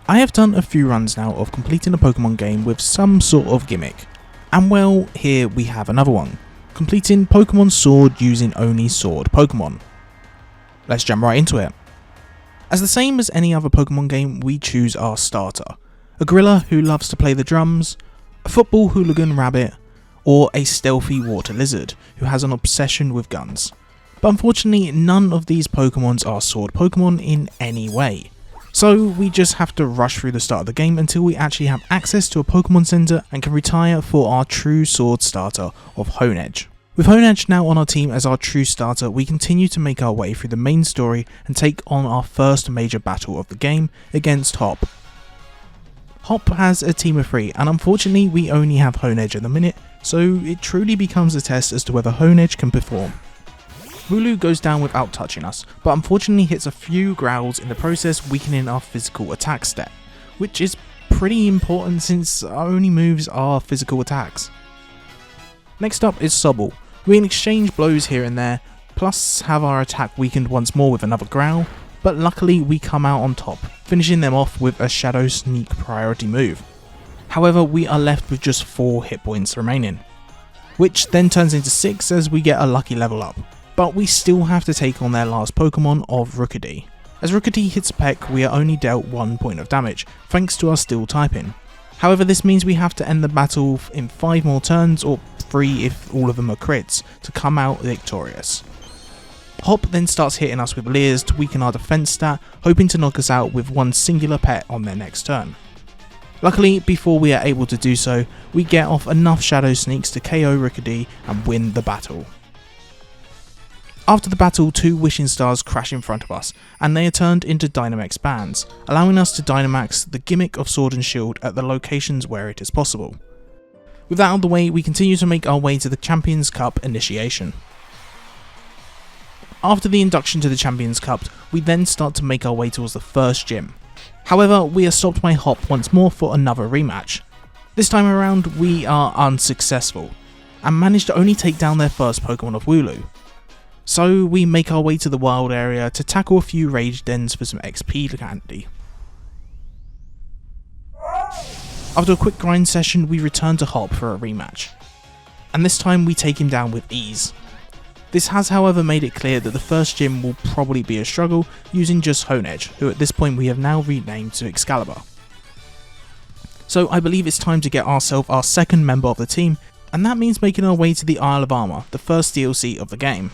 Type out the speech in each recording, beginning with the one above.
I have done a few runs now of completing a Pokemon game with some sort of gimmick, and well, here we have another one, completing Pokemon Sword using only Sword Pokemon. Let's jump right into it. As the same as any other Pokemon game, we choose our starter, a gorilla who loves to play the drums, a football hooligan rabbit, or a stealthy water lizard who has an obsession with guns. But unfortunately, none of these Pokemons are Sword Pokemon in any way. So we just have to rush through the start of the game until we actually have access to a Pokemon Center and can retire for our true Sword starter of Honedge. With Honedge now on our team as our true starter, we continue to make our way through the main story and take on our first major battle of the game against Hop. Hop has a team of 3 and unfortunately we only have Honedge at the minute, so it truly becomes a test as to whether Honedge can perform. Wooloo goes down without touching us, but unfortunately hits a few growls in the process, weakening our physical attack stat, which is pretty important since our only moves are physical attacks. Next up is Sobble. We exchange blows here and there, plus have our attack weakened once more with another growl, but luckily we come out on top, finishing them off with a Shadow Sneak priority move. However, we are left with just 4 hit points remaining, which then turns into 6 as we get a lucky level up. But we still have to take on their last Pokemon of Rookidee. As Rookidee hits a peck, we are only dealt 1 point of damage, thanks to our steel typing. However, this means we have to end the battle in 5 more turns, or 3 if all of them are crits, to come out victorious. Hop then starts hitting us with Leers to weaken our defense stat, hoping to knock us out with one singular pet on their next turn. Luckily, before we are able to do so, we get off enough Shadow Sneaks to KO Rookidee and win the battle. After the battle, 2 Wishing Stars crash in front of us, and they are turned into Dynamax bands, allowing us to Dynamax the gimmick of Sword and Shield at the locations where it is possible. With that out of the way, we continue to make our way to the Champions Cup initiation. After the induction to the Champions Cup, we then start to make our way towards the first gym. However, we are stopped by Hop once more for another rematch. This time around, we are unsuccessful, and manage to only take down their first Pokemon of Wooloo. So we make our way to the wild area to tackle a few rage dens for some XP candy. After a quick grind session, we return to Hop for a rematch, and this time we take him down with ease. This has however made it clear that the first gym will probably be a struggle using just Honedge, who at this point we have now renamed to Excalibur. So I believe it's time to get ourselves our second member of the team, and that means making our way to the Isle of Armor, the first DLC of the game.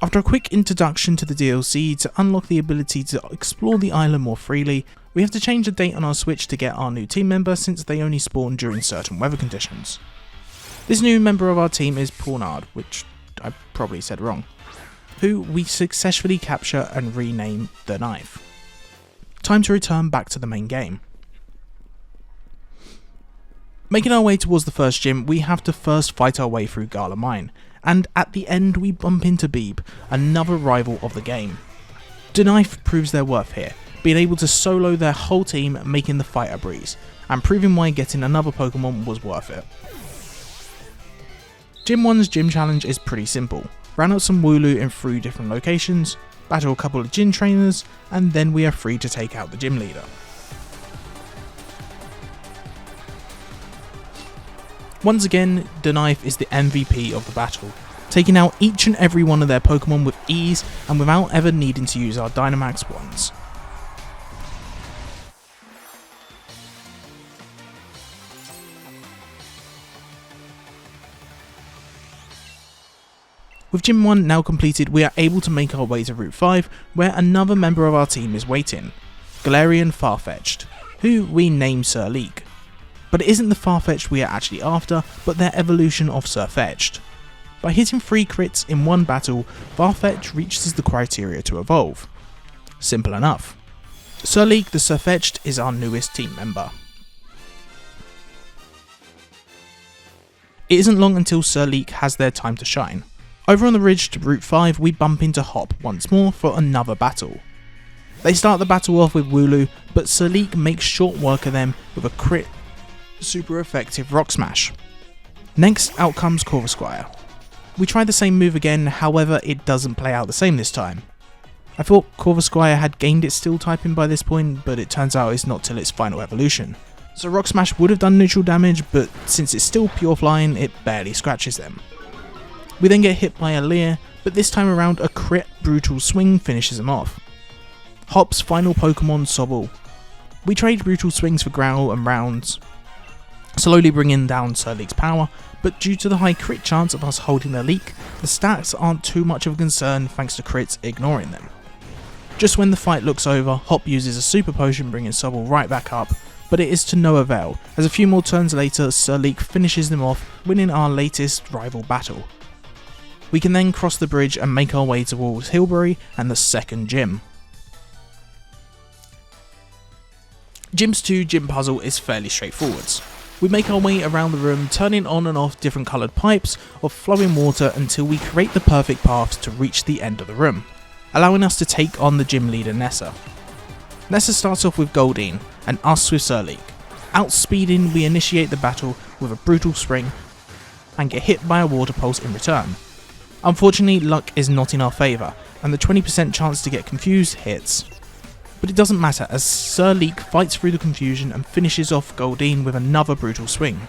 After a quick introduction to the DLC to unlock the ability to explore the island more freely, we have to change the date on our Switch to get our new team member since they only spawn during certain weather conditions. This new member of our team is Pornard, which I probably said wrong, who we successfully capture and rename the Knife. Time to return back to the main game. Making our way towards the first gym, we have to first fight our way through Gala Mine, and at the end we bump into Beeb, another rival of the game. The Knife proves their worth here, being able to solo their whole team, making the fight a breeze, and proving why getting another Pokemon was worth it. Gym 1's gym challenge is pretty simple. Round up some Wooloo in 3 different locations, battle a couple of gym trainers, and then we are free to take out the gym leader. Once again, the Knife is the MVP of the battle, taking out each and every one of their Pokemon with ease and without ever needing to use our Dynamax once. With Gym 1 now completed, we are able to make our way to Route 5, where another member of our team is waiting, Galarian Farfetch'd, who we name Sir Leek. But it isn't the Farfetch'd we are actually after, but their evolution of Surfetch'd. By hitting 3 crits in one battle, Farfetch'd reaches the criteria to evolve. Simple enough. Sir Leek the Surfetch'd is our newest team member. It isn't long until Sir Leek has their time to shine. Over on the ridge to Route 5, we bump into Hop once more for another battle. They start the battle off with Wooloo, but Sir Leek makes short work of them with a crit super effective Rock Smash. Next out comes Corvisquire. We tried the same move again, however it doesn't play out the same this time. I thought Corvisquire had gained its steel typing by this point, but it turns out it's not till its final evolution. So Rock Smash would have done neutral damage, but since it's still pure flying, it barely scratches them. We then get hit by a Leer, but this time around a crit Brutal Swing finishes them off. Hop's final Pokemon Sobble. We trade Brutal Swings for Growl and Rounds, slowly bringing down Sir Leek's power, but due to the high crit chance of us holding the Leek, the stats aren't too much of a concern thanks to crits ignoring them. Just when the fight looks over, Hop uses a Super Potion bringing Sobble right back up, but it is to no avail, as a few more turns later Sir Leek finishes them off, winning our latest rival battle. We can then cross the bridge and make our way towards Hilbury and the second gym. Gym's 2 gym puzzle is fairly straightforward. We make our way around the room, turning on and off different coloured pipes of flowing water until we create the perfect path to reach the end of the room, allowing us to take on the gym leader Nessa. Nessa starts off with Goldeen, and us with Sir Leek. Outspeeding, we initiate the battle with a Brutal Spring and get hit by a Water Pulse in return. Unfortunately, luck is not in our favour, and the 20% chance to get confused hits. But it doesn't matter, as Sir Leek fights through the confusion and finishes off Goldeen with another Brutal Swing.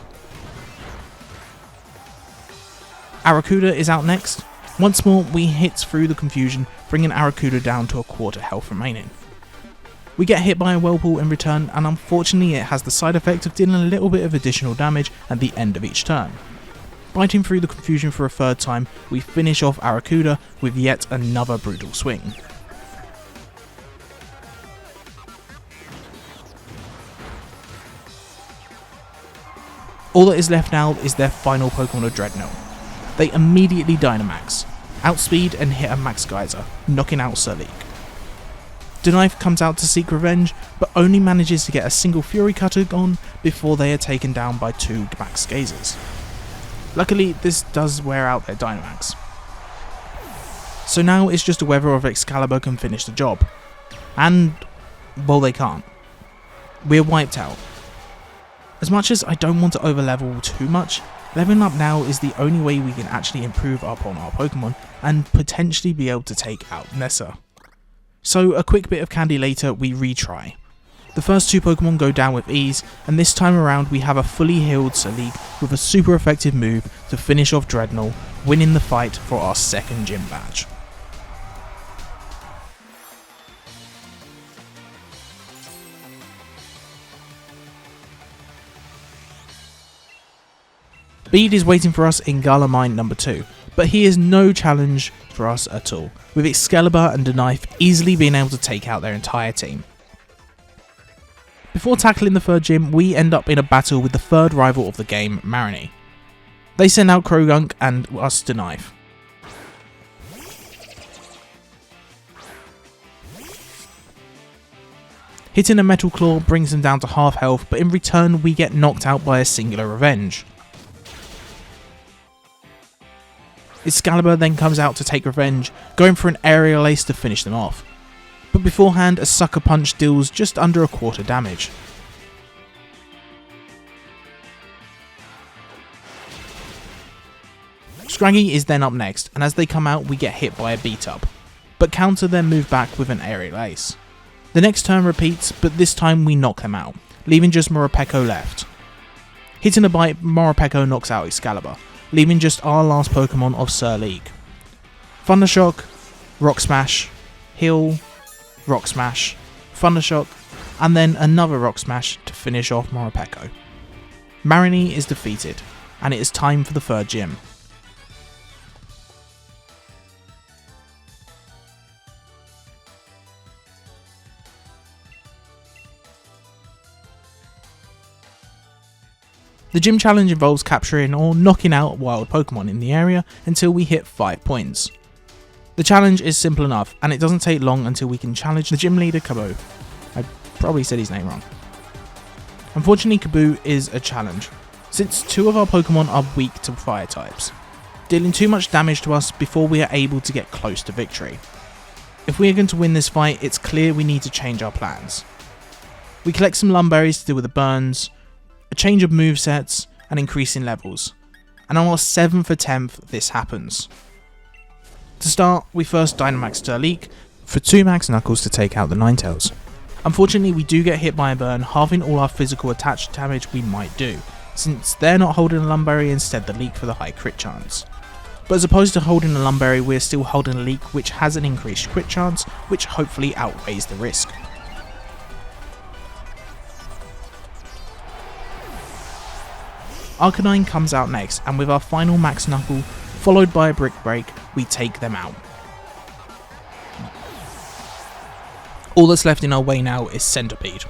Arrokuda is out next. Once more, we hit through the confusion, bringing Arrokuda down to a quarter health remaining. We get hit by a Whirlpool in return, and unfortunately it has the side effect of dealing a little bit of additional damage at the end of each turn. Biting through the confusion for a third time, we finish off Arrokuda with yet another Brutal Swing. All that is left now is their final Pokemon of Dreadnought. They immediately Dynamax, outspeed and hit a Max Geyser, knocking out Sir Leek. Denife comes out to seek revenge, but only manages to get a single Fury Cutter on before they are taken down by 2 Max Geysers. Luckily, this does wear out their Dynamax. So now it's just a whether of Excalibur can finish the job. And, well, they can't. We're wiped out. As much as I don't want to overlevel too much, leveling up now is the only way we can actually improve upon our Pokemon and potentially be able to take out Nessa. So a quick bit of candy later, we retry. The first 2 Pokemon go down with ease, and this time around we have a fully healed Sir Leek with a super effective move to finish off Dreadnought, winning the fight for our second gym badge. Bede is waiting for us in Gala Mine number 2, but he is no challenge for us at all, with Excalibur and Denife easily being able to take out their entire team. Before tackling the third gym, we end up in a battle with the third rival of the game, Marini. They send out Krogunk and us Denife. Hitting a Metal Claw brings them down to half health, but in return we get knocked out by a singular Revenge. Excalibur then comes out to take revenge, going for an Aerial Ace to finish them off. But beforehand, a Sucker Punch deals just under a quarter damage. Scraggy is then up next, and as they come out we get hit by a Beat Up, but counter then move back with an Aerial Ace. The next turn repeats, but this time we knock them out, leaving just Morpeko left. Hitting a bite, Morpeko knocks out Excalibur, leaving just our last Pokemon of Sir Leek. Thundershock, Rock Smash, Heal, Rock Smash, Thundershock, and then another Rock Smash to finish off Morpeko. Marini is defeated, and it is time for the third gym. The gym challenge involves capturing or knocking out wild Pokemon in the area until we hit 5 points. The challenge is simple enough, and it doesn't take long until we can challenge the gym leader Kaboo. I probably said his name wrong. Unfortunately, Kaboo is a challenge, since 2 of our Pokemon are weak to fire types, dealing too much damage to us before we are able to get close to victory. If we are going to win this fight, it's clear we need to change our plans. We collect some Lumberries to deal with the burns, a change of movesets, and increase in levels. And on our 7th attempt this happens. To start, we first Dynamax Turleak for 2 max Knuckles to take out the Ninetales. Unfortunately, we do get hit by a burn, halving all our physical attached damage we might do, since they're not holding a Lumberry, instead the Leak for the high crit chance. But as opposed to holding a Lumberry, we're still holding a Leak which has an increased crit chance, which hopefully outweighs the risk. Arcanine comes out next, and with our final Max Knuckle, followed by a Brick Break, we take them out. All that's left in our way now is Centipede.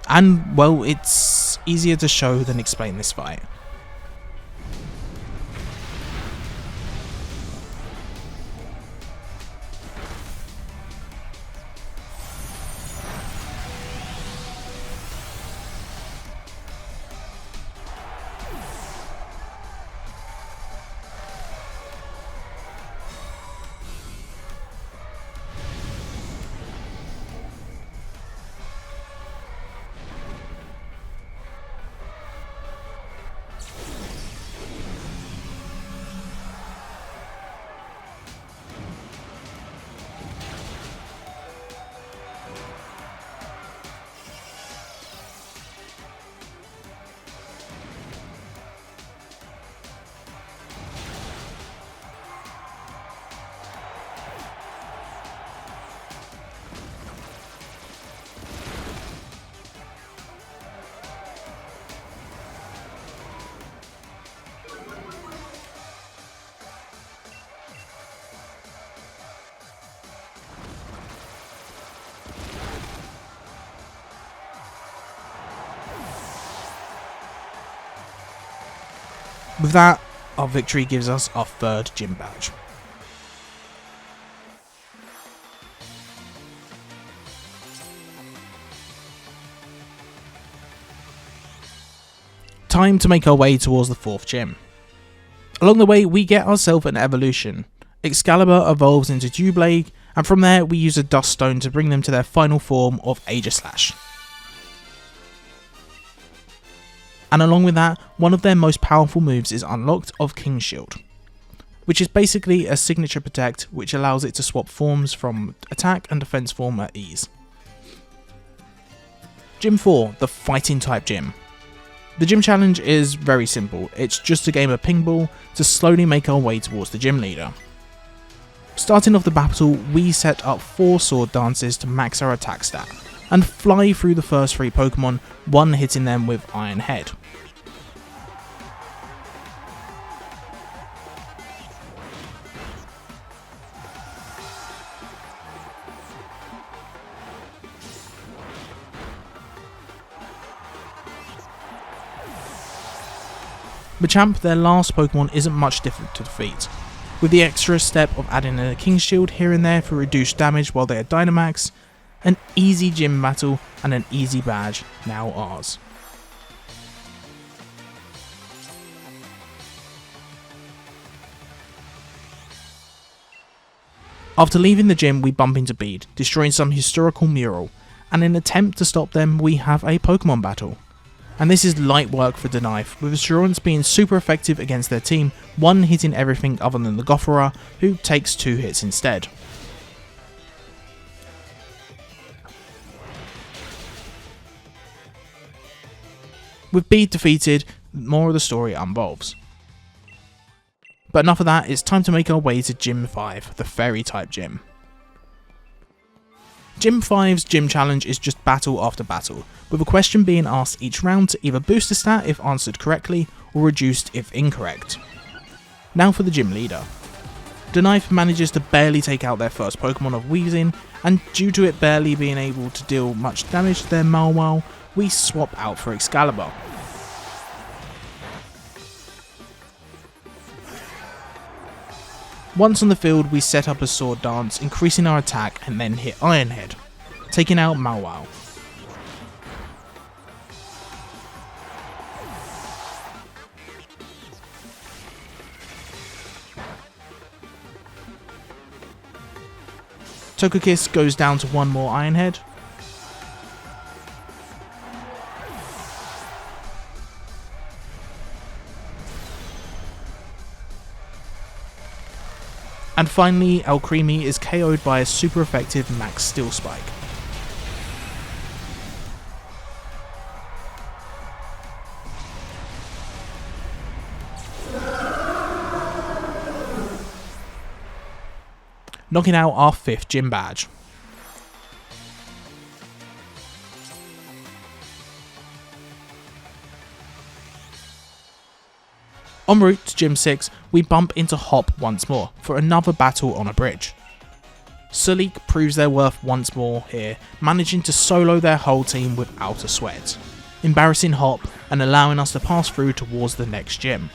And, well, it's easier to show than explain this fight. With that, our victory gives us our 3rd gym badge. Time to make our way towards the 4th gym. Along the way, we get ourselves an evolution. Excalibur evolves into Dewblade, and from there we use a Dust Stone to bring them to their final form of Aegislash. And along with that, one of their most powerful moves is unlocked of King's Shield, which is basically a signature protect which allows it to swap forms from attack and defense form at ease. Gym 4, the fighting type gym. The gym challenge is very simple, it's just a game of ping ball to slowly make our way towards the gym leader. Starting off the battle, we set up 4 sword dances to max our attack stat, and fly through the first 3 Pokemon, one hitting them with Iron Head. Machamp, their last Pokemon, isn't much different to defeat, with the extra step of adding a King's Shield here and there for reduced damage while they are Dynamax. An easy gym battle and an easy badge now ours. After leaving the gym, we bump into Bede, destroying some historical mural, and in an attempt to stop them we have a Pokemon battle. And this is light work for Denife, with Assurance being super effective against their team, one hitting everything other than the Gothora, who takes 2 hits instead. With Bede defeated, more of the story unvolves. But enough of that, it's time to make our way to Gym 5, the Fairy type gym. Gym 5's gym challenge is just battle after battle, with a question being asked each round to either boost a stat if answered correctly, or reduced if incorrect. Now for the gym leader. Denife manages to barely take out their first Pokemon of Weezing, and due to it barely being able to deal much damage to their Malwao, we swap out for Excalibur. Once on the field, we set up a sword dance, increasing our attack and then hit Iron Head, taking out Malwao. Togekiss goes down to 1 more Iron Head. And finally, El Creamy is KO'd by a super effective max steel spike. Knocking out our 5th gym badge. En route to Gym 6, we bump into Hop once more for another battle on a bridge. Sulik proves their worth once more here, managing to solo their whole team without a sweat, embarrassing Hop and allowing us to pass through towards the next gym.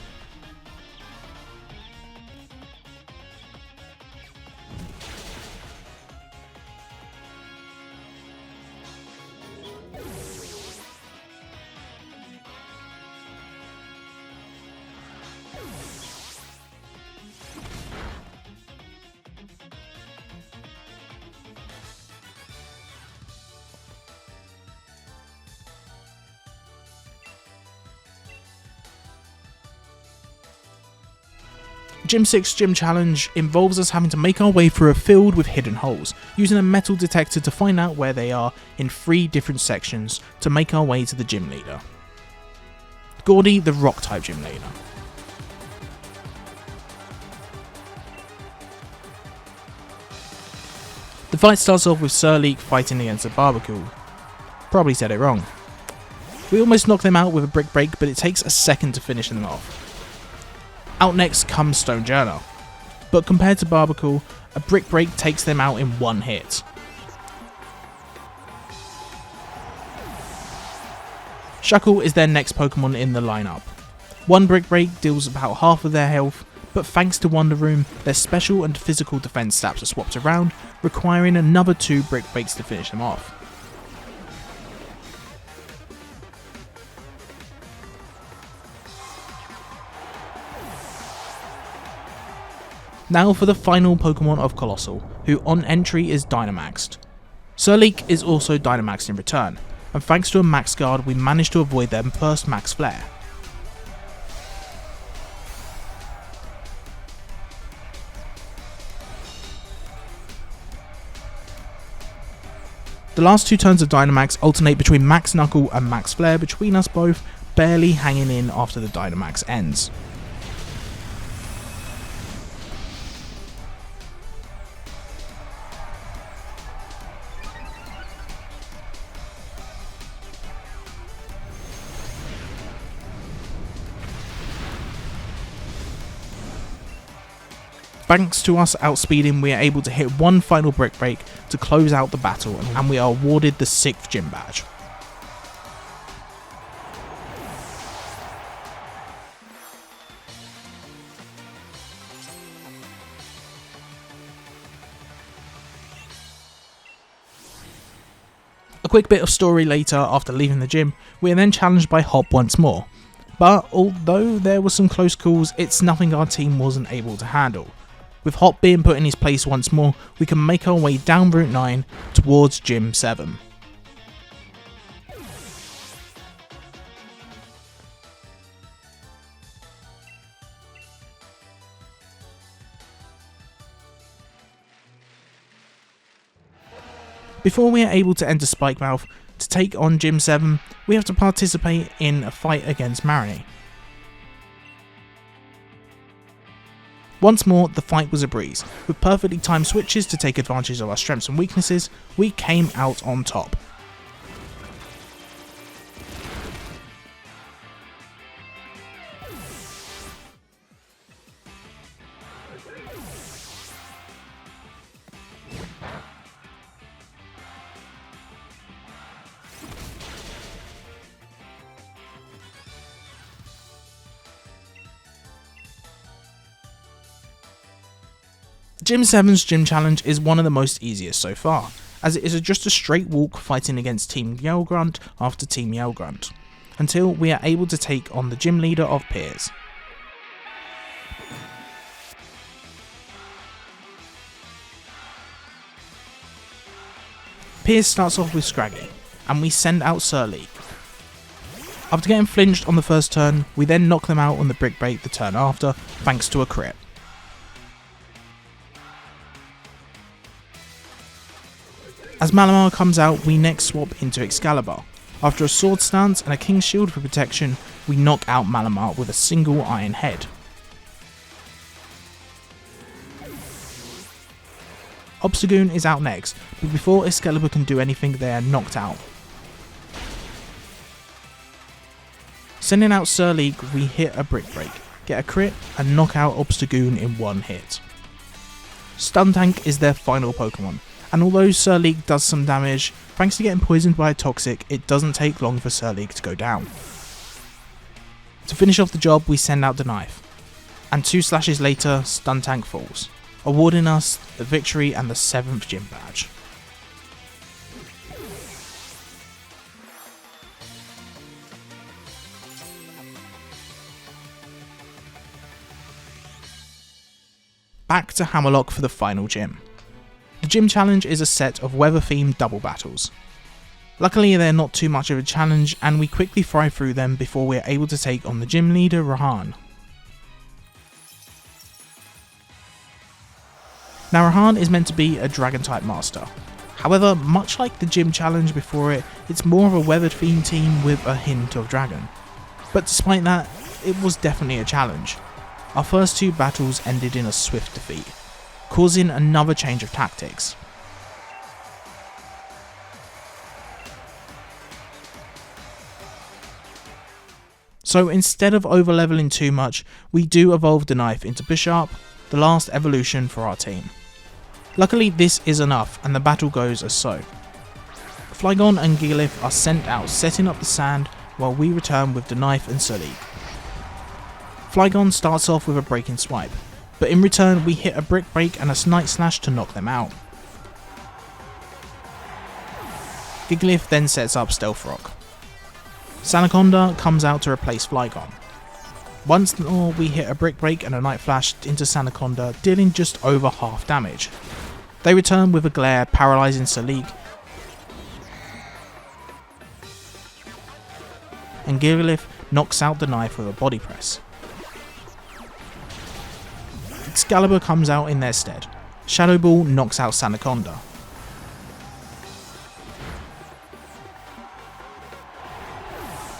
Gym 6 Gym Challenge involves us having to make our way through a field with hidden holes, using a metal detector to find out where they are in 3 different sections to make our way to the gym leader. Gordy, the rock type gym leader. The fight starts off with Sir Leek fighting against a barbecue. Probably said it wrong. We almost knock them out with a brick break, but it takes a second to finish them off. Out next comes Stone Journal, but compared to Barbacle, a brick break takes them out in one hit. Shuckle is their next Pokemon in the lineup. One brick break deals about half of their health, but thanks to Wonder Room, their special and physical defense stats are swapped around, requiring another 2 brick breaks to finish them off. Now for the final Pokemon of Colossal, who on entry is Dynamaxed. Sir Leek is also Dynamaxed in return, and thanks to a Max Guard we managed to avoid their first Max Flare. The last 2 turns of Dynamax alternate between Max Knuckle and Max Flare between us both, barely hanging in after the Dynamax ends. Thanks to us outspeeding, we are able to hit one final brick break to close out the battle, and we are awarded the 6th gym badge. A quick bit of story later, after leaving the gym, we are then challenged by Hop once more. But although there were some close calls, it's nothing our team wasn't able to handle. With Hop being put in his place once more, we can make our way down Route 9 towards Gym 7. Before we are able to enter Spikemouth to take on Gym 7, we have to participate in a fight against Marini. Once more, the fight was a breeze. With perfectly timed switches to take advantage of our strengths and weaknesses, we came out on top. Gym 7's Gym Challenge is one of the most easiest so far, as it is just a straight walk fighting against Team Yellgrunt after Team Yellgrunt, until we are able to take on the gym leader of Piers. Piers starts off with Scraggy, and we send out Sir Leek. After getting flinched on the first turn, we then knock them out on the brick break the turn after, thanks to a crit. As Malamar comes out, we next swap into Excalibur. After a sword stance and a King's Shield for protection, we knock out Malamar with a single iron head. Obstagoon is out next, but before Excalibur can do anything, they are knocked out. Sending out Sir Leek, we hit a Brick Break, get a crit and knock out Obstagoon in one hit. Stuntank is their final Pokemon, and although Sir Leek does some damage, thanks to getting poisoned by a Toxic, it doesn't take long for Sir Leek to go down. To finish off the job, we send out the Knife, and 2 slashes later, Stuntank falls, awarding us the victory and the 7th gym badge. Back to Hammerlock for the final gym. The gym challenge is a set of weather-themed double battles. Luckily they're not too much of a challenge and we quickly fry through them before we're able to take on the gym leader Rahan. Now Rahan is meant to be a dragon type master. However, much like the gym challenge before it, it's more of a weather themed team with a hint of dragon. But despite that, it was definitely a challenge. Our first 2 battles ended in a swift defeat, causing another change of tactics. So instead of overleveling too much, we do evolve the Knife into Bisharp, the last evolution for our team. Luckily this is enough and the battle goes as so. Flygon and Gigalith are sent out setting up the sand while we return with the Knife and Sir Leek. Flygon starts off with a Breaking Swipe, but in return we hit a Brick Break and a Night Slash to knock them out. Gigalith then sets up Stealth Rock. Sandaconda comes out to replace Flygon. Once more we hit a Brick Break and a Night Flash into Sandaconda, dealing just over half damage. They return with a Glare, paralysing Sir Leek, and Gigalith knocks out the Knife with a Body Press. Excalibur comes out in their stead. Shadow Ball knocks out Sandaconda.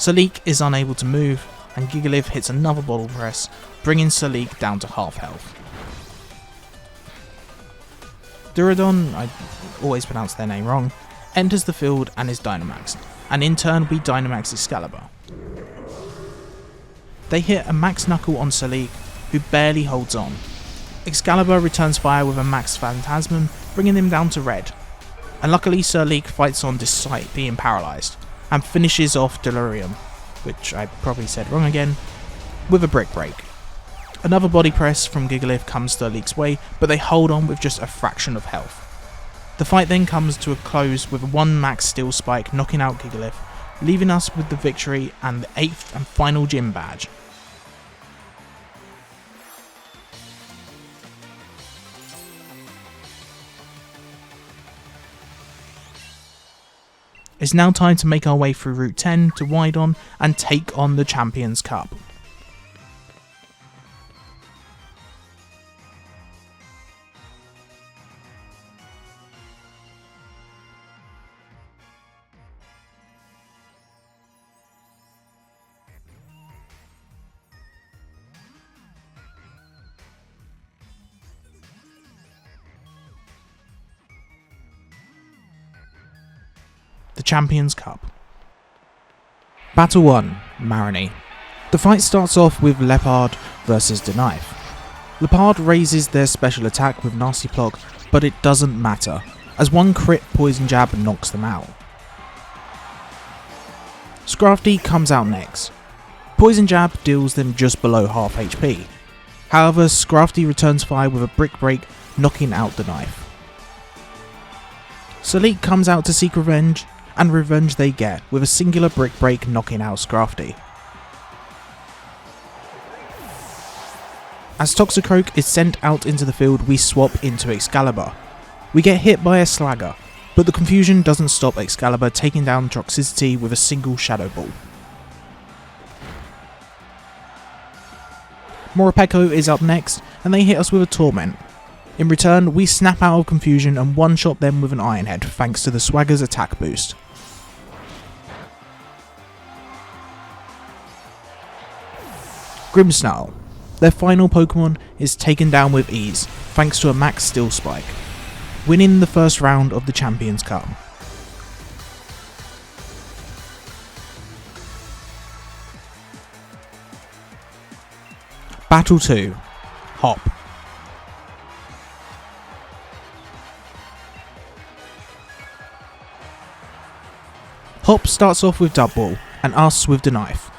Sir Leek is unable to move, and Gigalith hits another Bottle Press, bringing Sir Leek down to half health. Duraludon, I always pronounce their name wrong, enters the field and is Dynamaxed, and in turn we Dynamax Excalibur. They hit a Max Knuckle on Sir Leek, who barely holds on. Excalibur returns fire with a Max Phantasm, bringing him down to red, and luckily Sir Leek fights on despite being paralysed, and finishes off Delirium, which I probably said wrong again, with a Brick Break. Another Body Press from Gigalith comes Sir Leek's way, but they hold on with just a fraction of health. The fight then comes to a close with 1 Max Steel Spike knocking out Gigalith, leaving us with the victory and the 8th and final gym badge. It's now time to make our way through Route 10 to Wydon and take on the Champions Cup. The Champions Cup. Battle 1, Marini. The fight starts off with Leopard versus the Knife. Leopard raises their special attack with Nasty Plot, but it doesn't matter, as 1 crit Poison Jab knocks them out. Scrafty comes out next. Poison Jab deals them just below half HP. However, Scrafty returns fire with a Brick Break, knocking out the Knife. Sir Leek comes out to seek revenge, and revenge they get with a singular Brick Break knocking out Scrafty. As Toxicroak is sent out into the field, we swap into Excalibur. We get hit by a Slagger, but the confusion doesn't stop Excalibur taking down Toxicity with a single Shadow Ball. Morpeko is up next, and they hit us with a Torment. In return, we snap out of confusion and one-shot them with an Iron Head thanks to the Swagger's attack boost. Grimmsnarl. Their final Pokemon is taken down with ease thanks to a max Steel Spike, winning the first round of the Champions Cup. Battle 2. Hop. Hop starts off with Double and us with the knife.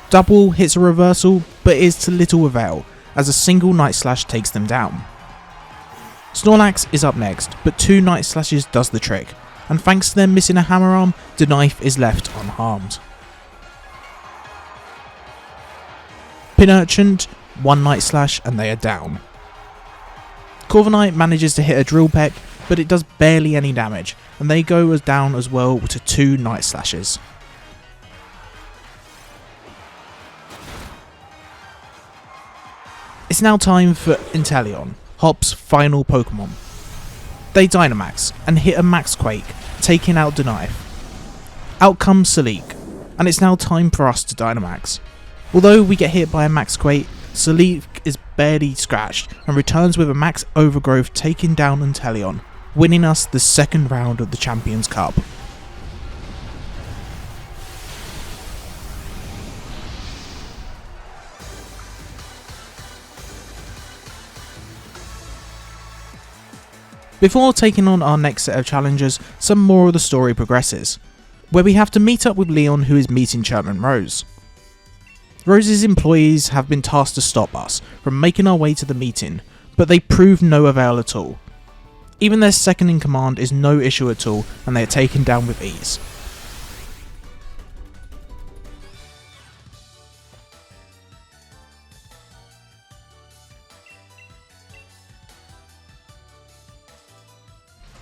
Double hits a reversal but is to little avail as a single Night Slash takes them down. Snorlax is up next, but 2 Night Slashes does the trick, and thanks to them missing a hammer arm, the knife is left unharmed. Pinurchant, 1 Night Slash and they are down. Corviknight manages to hit a Drill Peck, but it does barely any damage, and they go down as well to 2 Night Slashes. It's now time for Inteleon, Hop's final Pokemon. They Dynamax and hit a Max Quake, taking out the knife. Out comes Salique, and it's now time for us to Dynamax. Although we get hit by a Max Quake, Salique is barely scratched and returns with a Max Overgrowth, taking down Inteleon, winning us the second round of the Champions Cup. Before taking on our next set of challengers, some more of the story progresses, where we have to meet up with Leon, who is meeting Chapman Rose. Rose's employees have been tasked to stop us from making our way to the meeting, but they prove no avail at all. Even their second in command is no issue at all, and they are taken down with ease.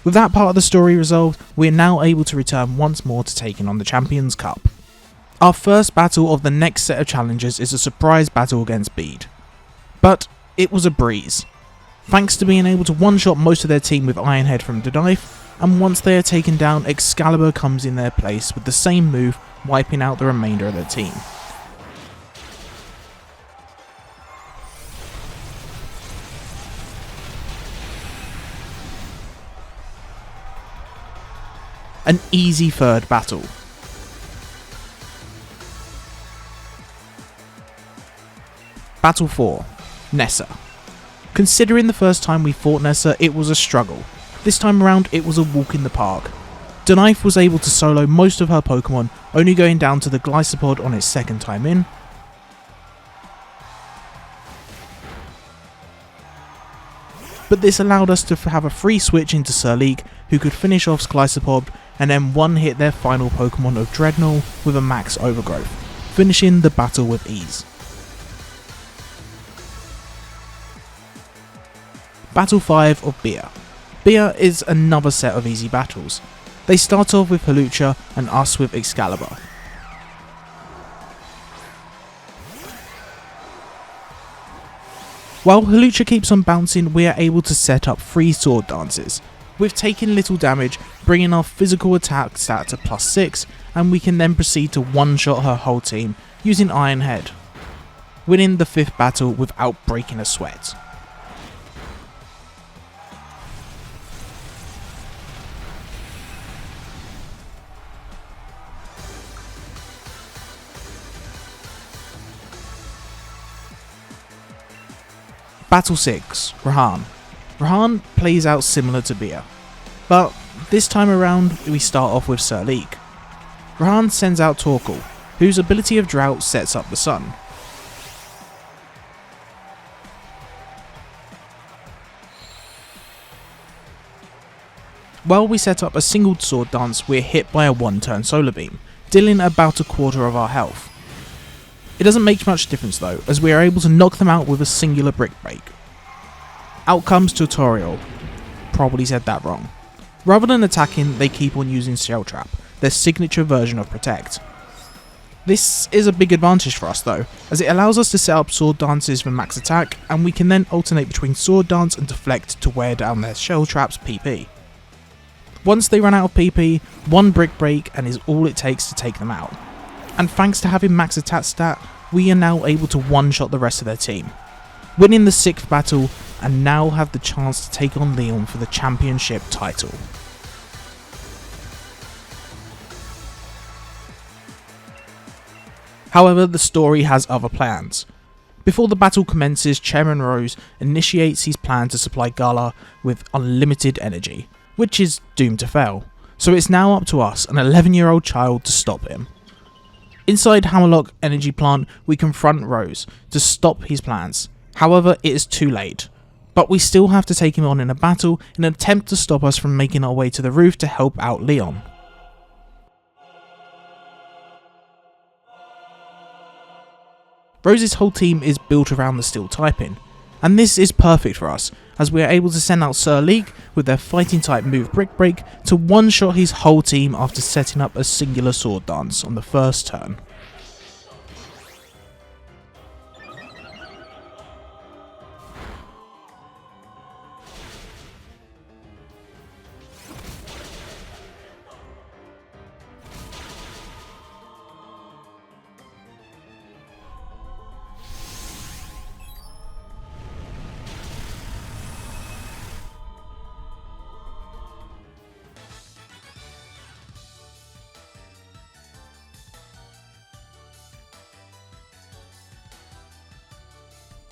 With that part of the story resolved, we are now able to return once more to taking on the Champions Cup. Our first battle of the next set of challenges is a surprise battle against Bede. But it was a breeze, thanks to being able to one-shot most of their team with Iron Head from the knife, and once they are taken down, Excalibur comes in their place with the same move, wiping out the remainder of their team. An easy third battle. Battle 4. Nessa. Considering the first time we fought Nessa, it was a struggle. This time around, it was a walk in the park. Denife was able to solo most of her Pokemon, only going down to the Glycopod on its second time in. But this allowed us to have a free switch into Sirleek, who could finish off Glycopod and then one-hit their final Pokemon of Dreadnought with a Max Overgrowth, finishing the battle with ease. Battle 5 of Beer. Beer is another set of easy battles. They start off with Hawlucha and us with Excalibur. While Hawlucha keeps on bouncing, we are able to set up 3 sword dances. We've taken little damage, bringing our physical attack stat to +6, and we can then proceed to one-shot her whole team using Iron Head, winning the 5th battle without breaking a sweat. Battle 6. Rahan. Rahan plays out similar to Beer, but this time around we start off with Sirleek. Rahan sends out Torkoal, whose ability of Drought sets up the sun. While we set up a single sword dance, we are hit by a one-turn solar beam, dealing about a quarter of our health. It doesn't make much difference though, as we are able to knock them out with a singular Brick Break. Out comes Tutorial. Probably said that wrong. Rather than attacking, they keep on using Shell Trap, their signature version of Protect. This is a big advantage for us though, as it allows us to set up sword dances for max attack, and we can then alternate between sword dance and deflect to wear down their shell traps PP. Once they run out of PP, one brick break and is all it takes to take them out. And thanks to having max attack stat, we are now able to one-shot the rest of their team, winning the 6th battle and now have the chance to take on Leon for the championship title. However, the story has other plans. Before the battle commences, Chairman Rose initiates his plan to supply Gala with unlimited energy, which is doomed to fail, so it's now up to us, an 11-year-old child, to stop him. Inside Hammerlock Energy Plant, we confront Rose to stop his plans. However, it is too late, but we still have to take him on in a battle in an attempt to stop us from making our way to the roof to help out Leon. Rose's whole team is built around the steel typing, and this is perfect for us, as we are able to send out Sir Leek with their fighting type move Brick Break to one-shot his whole team after setting up a singular sword dance on the first turn.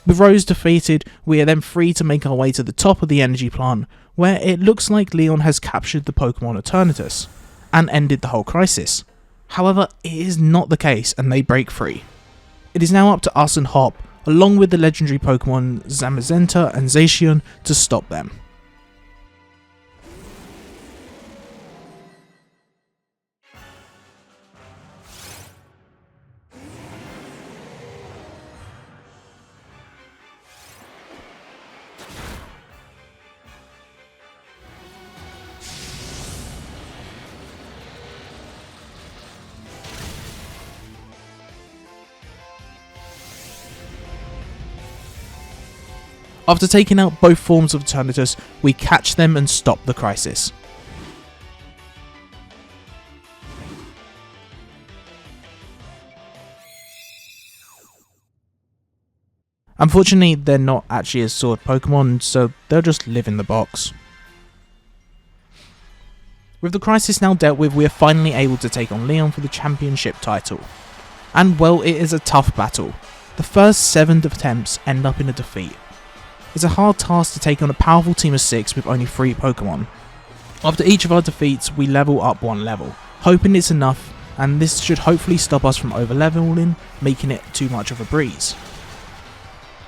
With Rose defeated, we are then free to make our way to the top of the energy plant, where it looks like Leon has captured the Pokémon Eternatus and ended the whole crisis. However, it is not the case and they break free. It is now up to us and Hop, along with the legendary Pokémon Zamazenta and Zacian, to stop them. After taking out both forms of Eternatus, we catch them and stop the crisis. Unfortunately, they're not actually a sword Pokemon, so they'll just live in the box. With the crisis now dealt with, we are finally able to take on Leon for the championship title. And well, it is a tough battle. The first 7 attempts end up in a defeat. It's a hard task to take on a powerful team of 6 with only 3 Pokemon. After each of our defeats, we level up 1 level, hoping it's enough, and this should hopefully stop us from over-leveling, making it too much of a breeze.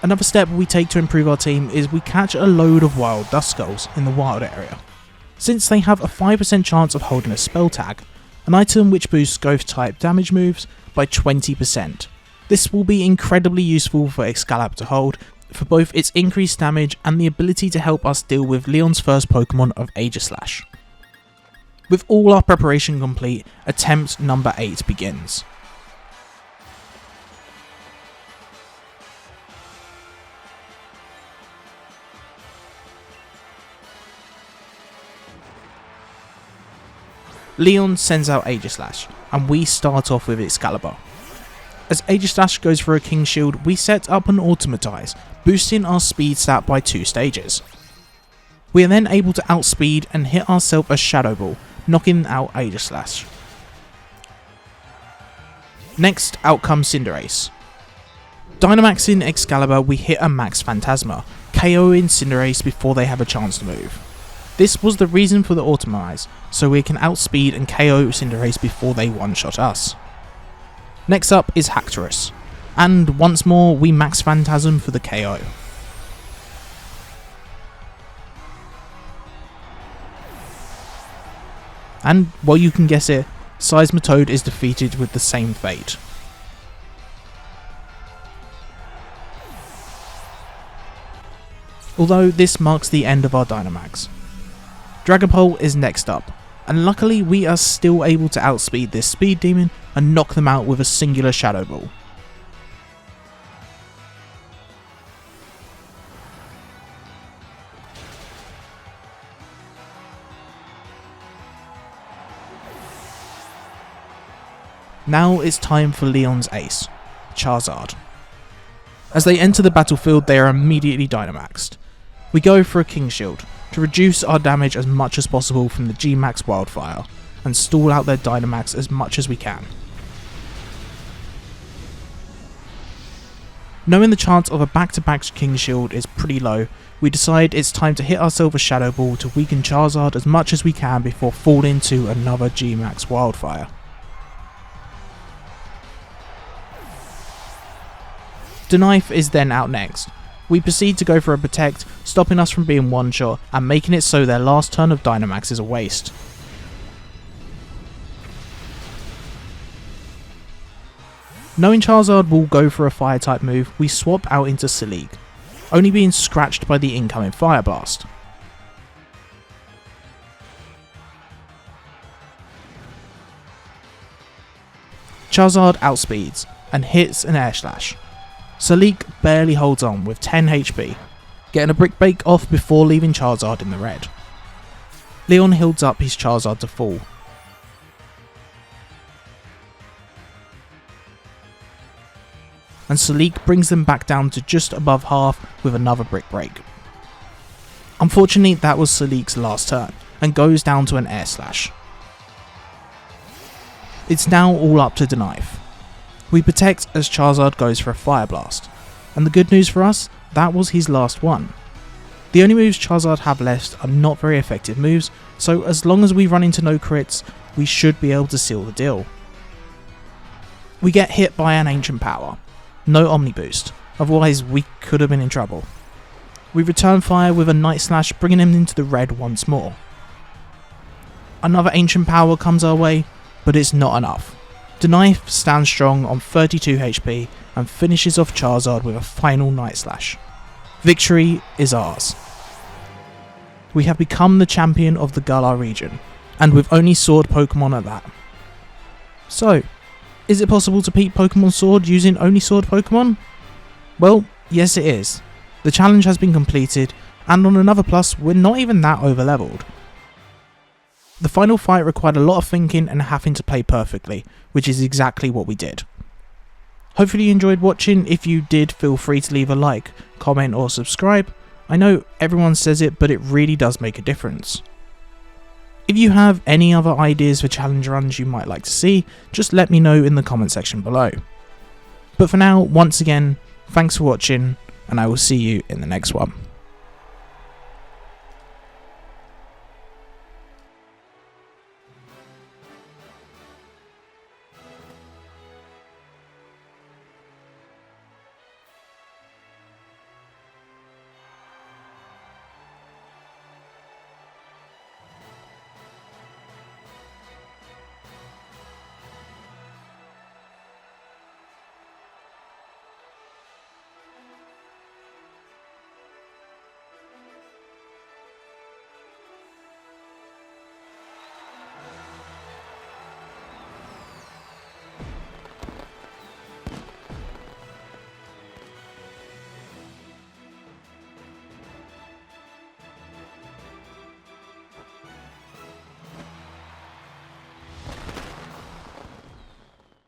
Another step we take to improve our team is we catch a load of wild Duskulls in the wild area. Since they have a 5% chance of holding a spell tag, an item which boosts Ghost type damage moves by 20%. This will be incredibly useful for Excalibur to hold, for both its increased damage and the ability to help us deal with Leon's first Pokemon of Aegislash. With all our preparation complete, attempt number 8 begins. Leon sends out Aegislash, and we start off with Excalibur. As Aegislash goes for a King Shield, we set up an Automatize, boosting our speed stat by 2 stages. We are then able to outspeed and hit ourselves a Shadow Ball, knocking out Aegislash. Next, out comes Cinderace. Dynamaxing Excalibur, we hit a Max Phantasma, KOing Cinderace before they have a chance to move. This was the reason for the Automatize, so we can outspeed and KO Cinderace before they one-shot us. Next up is Haxorus, and once more we Max Phantasm for the KO. And, well, you can guess it, Seismitoad is defeated with the same fate. Although this marks the end of our Dynamax. Dragapult is next up, and luckily we are still able to outspeed this Speed Demon and knock them out with a singular Shadow Ball. Now it's time for Leon's ace, Charizard. As they enter the battlefield, they are immediately Dynamaxed. We go for a King Shield to reduce our damage as much as possible from the G-Max Wildfire and stall out their Dynamax as much as we can. Knowing the chance of a back-to-back King Shield is pretty low, we decide it's time to hit ourselves a Shadow Ball to weaken Charizard as much as we can before falling to another G-Max Wildfire. Denife is then out next. We proceed to go for a Protect, stopping us from being one-shot and making it so their last turn of Dynamax is a waste. Knowing Charizard will go for a Fire type move, we swap out into Seleek, only being scratched by the incoming Fire Blast. Charizard outspeeds and hits an Air Slash. Seleek barely holds on with 10 HP, getting a Brick Break off before leaving Charizard in the red. Leon heals up his Charizard to full. And Seleek brings them back down to just above half with another Brick Break. Unfortunately, that was Seleek's last turn and goes down to an Air Slash. It's now all up to Denife. We protect as Charizard goes for a Fire Blast, and the good news for us, that was his last one. The only moves Charizard have left are not very effective moves, so as long as we run into no crits, we should be able to seal the deal. We get hit by an Ancient Power, no Omni Boost, otherwise we could have been in trouble. We return fire with a Night Slash, bringing him into the red once more. Another Ancient Power comes our way, but it's not enough. Denife stands strong on 32 HP and finishes off Charizard with a final Night Slash. Victory is ours. We have become the champion of the Galar region, and with only Sword Pokemon at that. So, is it possible to beat Pokémon Sword using only Sword Pokemon? Well, yes it is. The challenge has been completed, and on another plus, we're not even that over-leveled. The final fight required a lot of thinking and having to play perfectly, which is exactly what we did. Hopefully you enjoyed watching. If you did, feel free to leave a like, comment or subscribe. I know everyone says it, but it really does make a difference. If you have any other ideas for challenge runs you might like to see, just let me know in the comment section below. But for now, once again, thanks for watching, and I will see you in the next one.